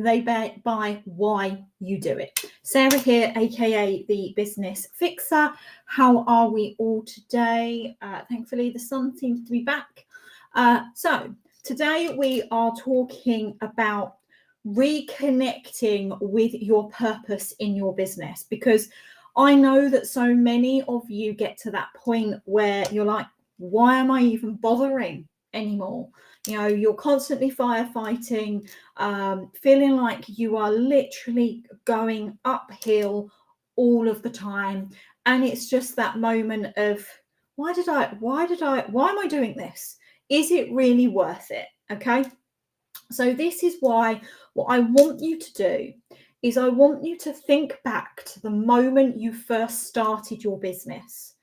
they buy why you do it. Sarah here, aka the Business Fixer. How are we all today? Thankfully, the sun seems to be back. So today we are talking about reconnecting with your purpose in your business, because I know that so many of you get to that point where you're like, why am I even bothering anymore? You know, you're constantly firefighting, feeling like you are literally going uphill all of the time. And it's just that moment of, why am I doing this? Is it really worth it? Okay. So this is why what I want you to do is I want you to think back to the moment you first started your business.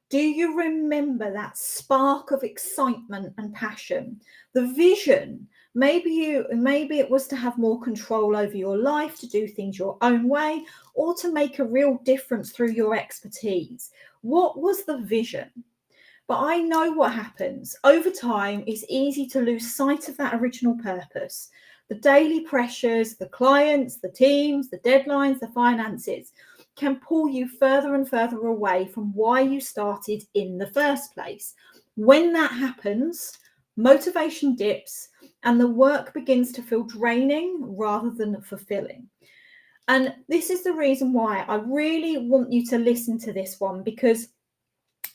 Do you remember that spark of excitement and passion? The vision, maybe it was to have more control over your life, to do things your own way, or to make a real difference through your expertise. What was the vision? But I know what happens. Over time, it's easy to lose sight of that original purpose. The daily pressures, the clients, the teams, the deadlines, the finances can pull you further and further away from why you started in the first place. When that happens, motivation dips and the work begins to feel draining rather than fulfilling. And this is the reason why I really want you to listen to this one, because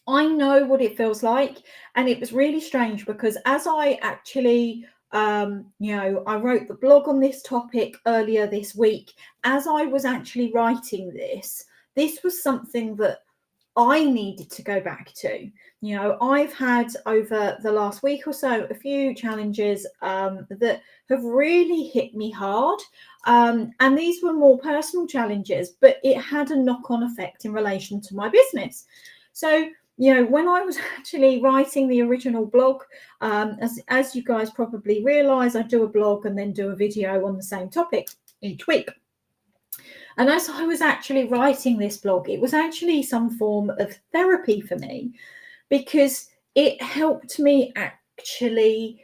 I know what it feels like. And it was really strange because as I actually I wrote the blog on this topic earlier this week. As I was actually writing this was something that I needed to go back to. You know, I've had over the last week or so a few challenges that have really hit me hard. And these were more personal challenges, but it had a knock-on effect in relation to my business. So, you know, when I was actually writing the original blog, as you guys probably realize, I do a blog and then do a video on the same topic each week. And as I was actually writing this blog, it was actually some form of therapy for me, because it helped me actually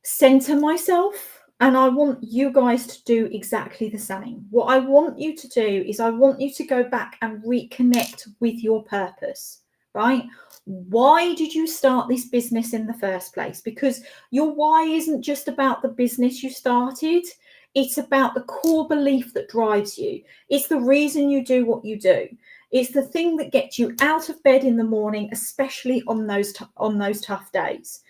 center myself. And I want you guys to do exactly the same. What I want you to do is I want you to go back and reconnect with your purpose. Right? Why did you start this business in the first place? Because your why isn't just about the business you started. It's about the core belief that drives you. It's the reason you do what you do. It's the thing that gets you out of bed in the morning, especially on those tough days.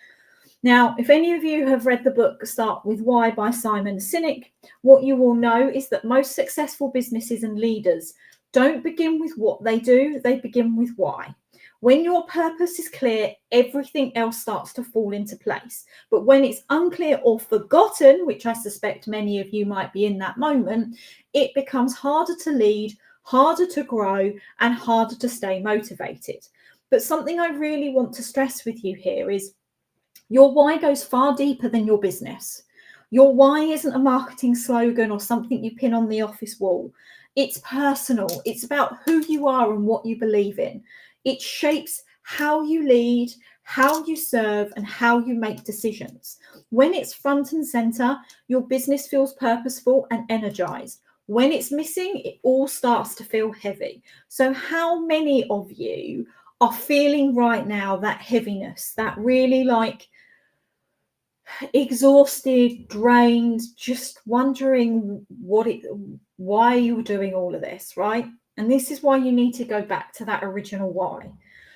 Now, if any of you have read the book Start With Why by Simon Sinek, what you will know is that most successful businesses and leaders don't begin with what they do, they begin with why. When your purpose is clear, everything else starts to fall into place. But when it's unclear or forgotten, which I suspect many of you might be in that moment, it becomes harder to lead, harder to grow, and harder to stay motivated. But something I really want to stress with you here is your why goes far deeper than your business. Your why isn't a marketing slogan or something you pin on the office wall. It's personal. It's about who you are and what you believe in. It shapes how you lead, how you serve, and how you make decisions. When it's front and center, your business feels purposeful and energized. When it's missing, it all starts to feel heavy. So how many of you are feeling right now that heaviness, that really like exhausted, drained, just wondering why you're doing all of this, right? And this is why you need to go back to that original why.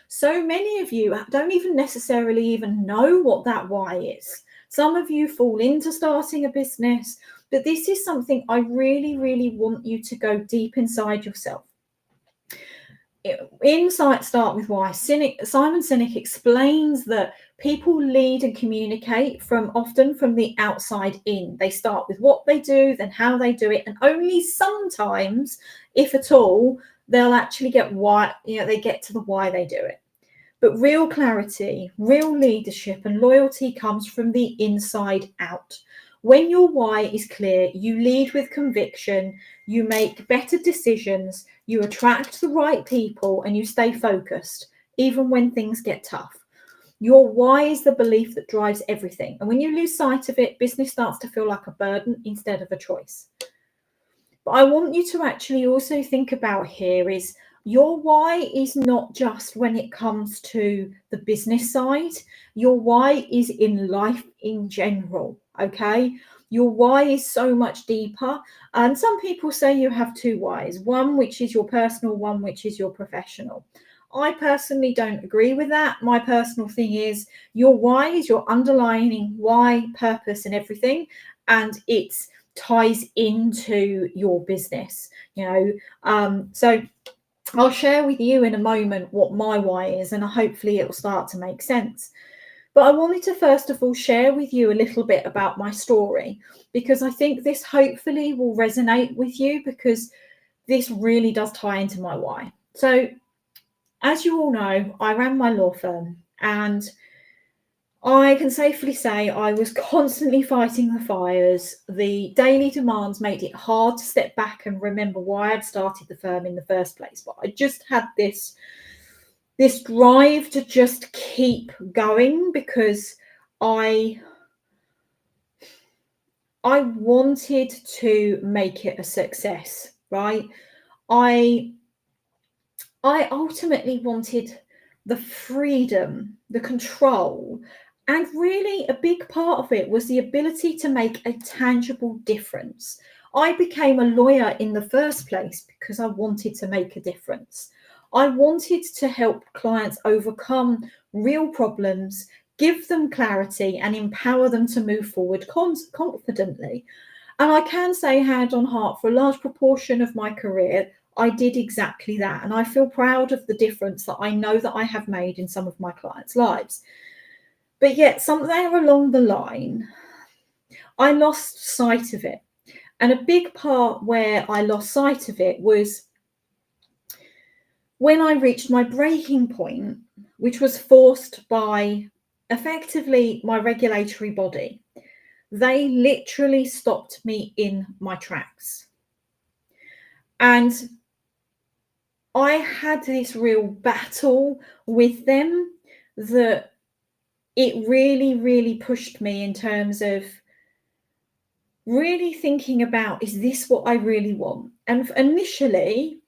So many of you don't even necessarily even know what that why is. Some of you fall into starting a business, but this is something I really, really want you to go deep inside yourself. Insight Start With Why, Simon Sinek explains that people lead and communicate often from the outside in. They start with what they do, then how they do it, and only sometimes, if at all, they'll actually get why, they get to the why they do it. But real clarity, real leadership, and loyalty comes from the inside out. When your why is clear, you lead with conviction, you make better decisions, you attract the right people, and you stay focused, even when things get tough. Your why is the belief that drives everything. And when you lose sight of it, business starts to feel like a burden instead of a choice. But I want you to actually also think about here is your why is not just when it comes to the business side. Your why is in life in general, okay? Your why is so much deeper. And some people say you have two whys, one which is your personal, one which is your professional. I personally don't agree with that. My personal thing is your why is your underlying why, purpose, and everything. And it's ties into your business, so I'll share with you in a moment what my why is, and hopefully it will start to make sense. But I wanted to first of all share with you a little bit about my story, because I think this hopefully will resonate with you, because this really does tie into my why. So as you all know, I ran my law firm, and I can safely say I was constantly fighting the fires. The daily demands made it hard to step back and remember why I'd started the firm in the first place. But I just had this drive to just keep going, because I wanted to make it a success, right? I ultimately wanted the freedom, the control, and really a big part of it was the ability to make a tangible difference. I became a lawyer in the first place because I wanted to make a difference. I wanted to help clients overcome real problems, give them clarity, and empower them to move forward confidently. And I can say, hand on heart, for a large proportion of my career, I did exactly that. And I feel proud of the difference that I know that I have made in some of my clients' lives. But yet, somewhere along the line, I lost sight of it. And a big part where I lost sight of it was when I reached my breaking point, which was forced by effectively my regulatory body. They literally stopped me in my tracks. And I had this real battle with them that it really, really pushed me in terms of really thinking about, is this what I really want? And initially,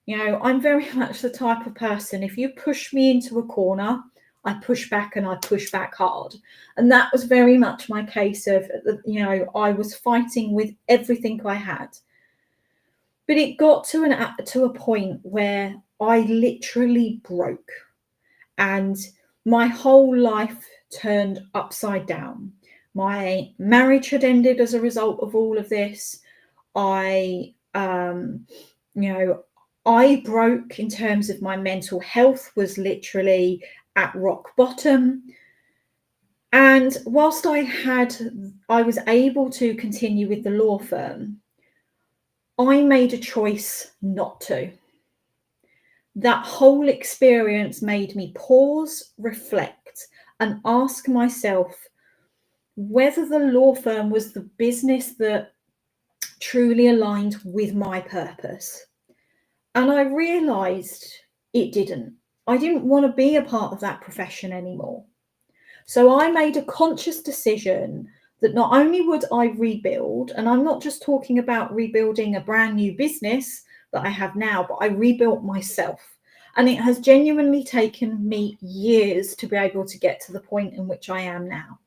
I'm very much the type of person, if you push me into a corner, I push back, and I push back hard. And that was very much my case of, I was fighting with everything I had. But it got to a point where I literally broke, and my whole life turned upside down. My marriage had ended as a result of all of this. I broke in terms of my mental health, was literally at rock bottom. And whilst I was able to continue with the law firm, I made a choice not to. That whole experience made me pause, reflect, and ask myself whether the law firm was the business that truly aligned with my purpose. And I realized it didn't. I didn't want to be a part of that profession anymore. So I made a conscious decision that not only would I rebuild, and I'm not just talking about rebuilding a brand new business that I have now, but I rebuilt myself. And it has genuinely taken me years to be able to get to the point in which I am now.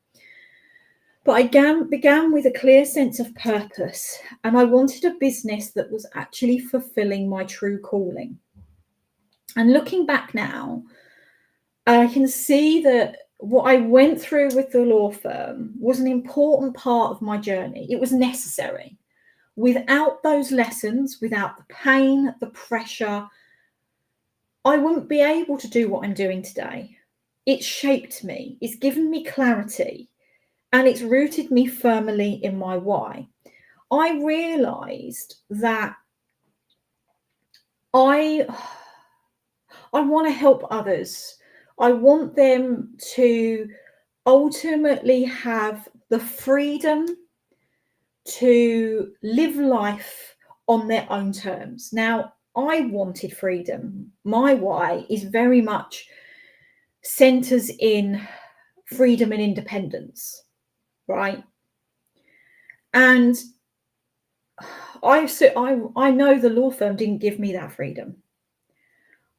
But I began with a clear sense of purpose, and I wanted a business that was actually fulfilling my true calling. And looking back now, I can see that what I went through with the law firm was an important part of my journey. It was necessary. Without those lessons, without the pain, the pressure, I wouldn't be able to do what I'm doing today. It's shaped me, it's given me clarity, and it's rooted me firmly in my why. I realized that I want to help others. I want them to ultimately have the freedom to live life on their own terms. Now, I wanted freedom. My why is very much centers in freedom and independence, right? And I know the law firm didn't give me that freedom.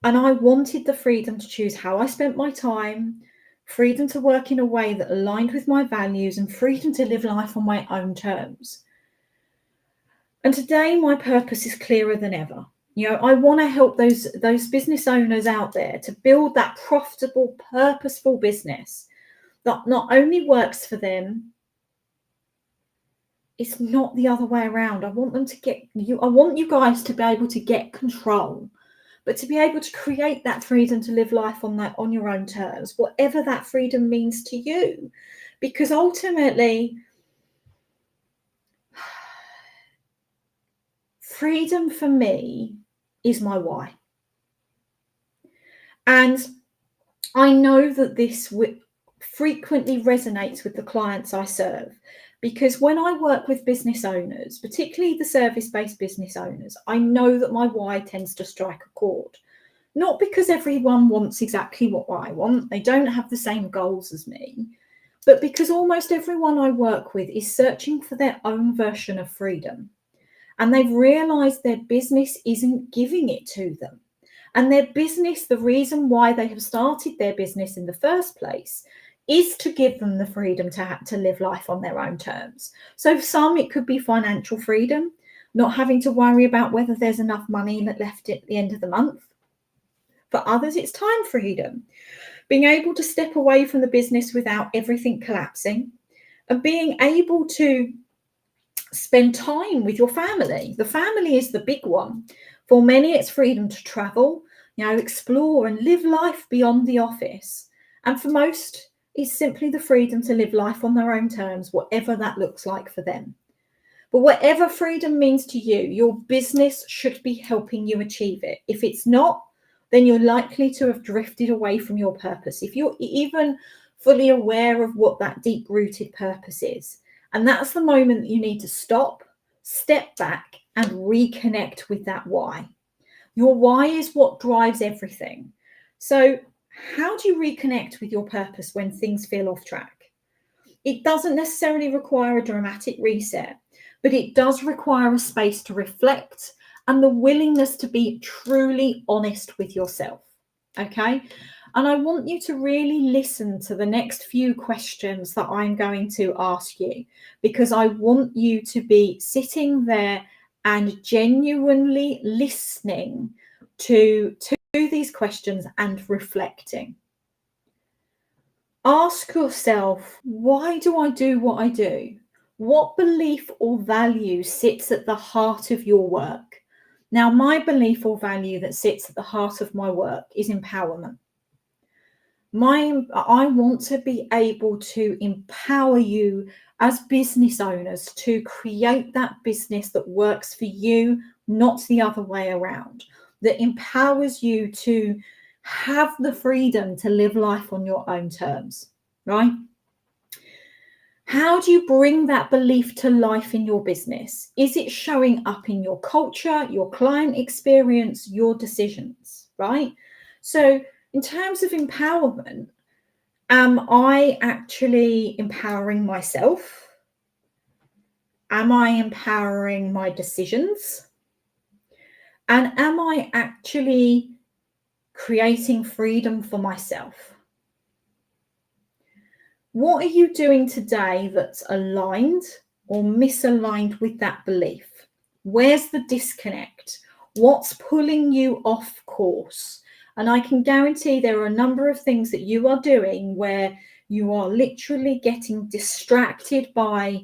And I wanted the freedom to choose how I spent my time, freedom to work in a way that aligned with my values, and freedom to live life on my own terms. And today my purpose is clearer than ever. I want to help those business owners out there to build that profitable, purposeful business that not only works for them, it's not the other way around. I want you guys to be able to get control, but to be able to create that freedom to live life on your own terms, whatever that freedom means to you. Because ultimately, freedom for me is my why. And I know that this frequently resonates with the clients I serve, because when I work with business owners, particularly the service-based business owners, I know that my why tends to strike a chord. Not because everyone wants exactly what I want, they don't have the same goals as me, but because almost everyone I work with is searching for their own version of freedom. And they've realized their business isn't giving it to them. And their business, the reason why they have started their business in the first place, is to give them the freedom to live life on their own terms. So for some, it could be financial freedom, not having to worry about whether there's enough money left at the end of the month. For others, it's time freedom, being able to step away from the business without everything collapsing, and being able to spend time with your family. The family is the big one. For many, it's freedom to travel, explore and live life beyond the office. And for most, it's simply the freedom to live life on their own terms, whatever that looks like for them. But whatever freedom means to you, your business should be helping you achieve it. If it's not, then you're likely to have drifted away from your purpose, if you're even fully aware of what that deep-rooted purpose is. And that's the moment that you need to stop, step back, and reconnect with that why. Your why is what drives everything. So how do you reconnect with your purpose when things feel off track? It doesn't necessarily require a dramatic reset, but it does require a space to reflect and the willingness to be truly honest with yourself. Okay? And I want you to really listen to the next few questions that I'm going to ask you, because I want you to be sitting there and genuinely listening to these questions and reflecting. Ask yourself, why do I do what I do? What belief or value sits at the heart of your work? Now, my belief or value that sits at the heart of my work is empowerment. I want to be able to empower you as business owners to create that business that works for you, not the other way around, that empowers you to have the freedom to live life on your own terms, right? How do you bring that belief to life in your business? Is it showing up in your culture, your client experience, your decisions, right? So in terms of empowerment, am I actually empowering myself? Am I empowering my decisions? And am I actually creating freedom for myself? What are you doing today that's aligned or misaligned with that belief? Where's the disconnect? What's pulling you off course? And I can guarantee there are a number of things that you are doing where you are literally getting distracted by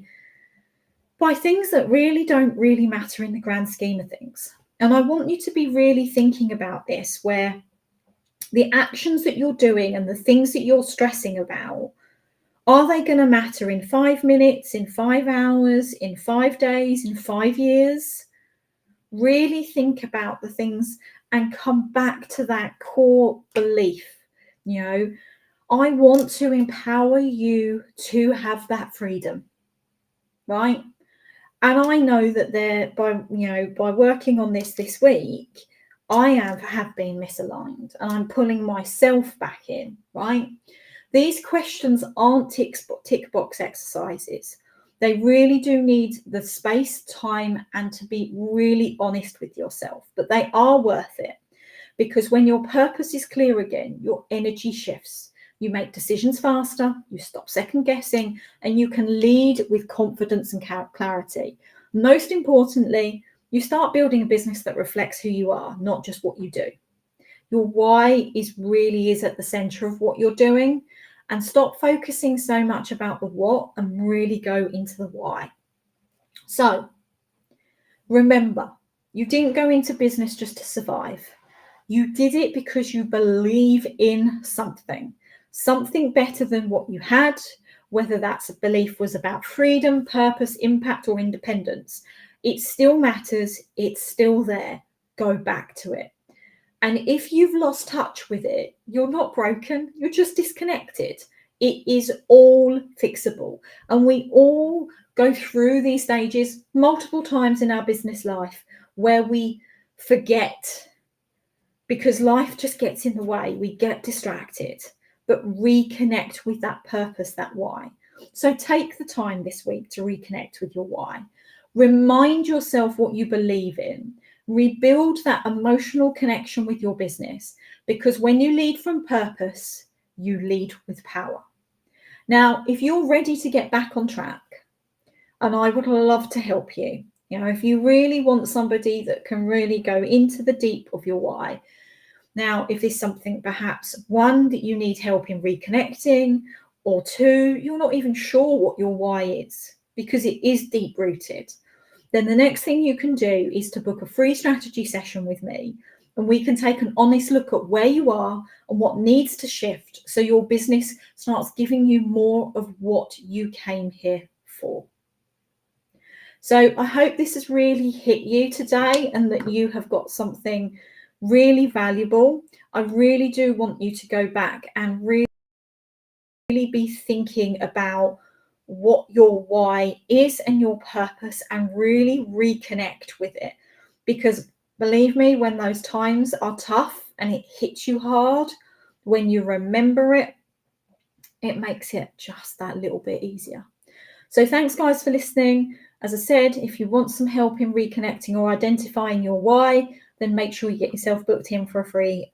things that really don't really matter in the grand scheme of things. And I want you to be really thinking about this, where the actions that you're doing and the things that you're stressing about, are they going to matter in 5 minutes, in 5 hours, in 5 days, in 5 years? Really think about the things and come back to that core belief. I want to empower you to have that freedom, right? And I know that by working on this week, I have been misaligned and I'm pulling myself back in, right? These questions aren't tick box exercises. They really do need the space, time, and to be really honest with yourself, but they are worth it, because when your purpose is clear again, your energy shifts. You make decisions faster, you stop second guessing, and you can lead with confidence and clarity. Most importantly, you start building a business that reflects who you are, not just what you do. Your why really is at the center of what you're doing, and stop focusing so much about the what and really go into the why. So remember, you didn't go into business just to survive. You did it because you believe in something better than what you had, whether that's a belief was about freedom, purpose, impact, or independence. It still matters. It's still there. Go back to it. And if you've lost touch with it, you're not broken, you're just disconnected. It is all fixable. And we all go through these stages multiple times in our business life where we forget, because life just gets in the way. We get distracted, but reconnect with that purpose, that why. So take the time this week to reconnect with your why. Remind yourself what you believe in. Rebuild that emotional connection with your business, because when you lead from purpose, you lead with power. Now, if you're ready to get back on track, and I would love to help you, if you really want somebody that can really go into the deep of your why. Now, if there's something, perhaps one, that you need help in reconnecting, or two, you're not even sure what your why is because it is deep rooted, then the next thing you can do is to book a free strategy session with me, and we can take an honest look at where you are and what needs to shift so your business starts giving you more of what you came here for. So I hope this has really hit you today and that you have got something really valuable. I really do want you to go back and really be thinking about what your why is and your purpose, and really reconnect with it, because believe me, when those times are tough and it hits you hard, when you remember it, it makes it just that little bit easier. So thanks guys for listening. As I said, if you want some help in reconnecting or identifying your why, then make sure you get yourself booked in for a free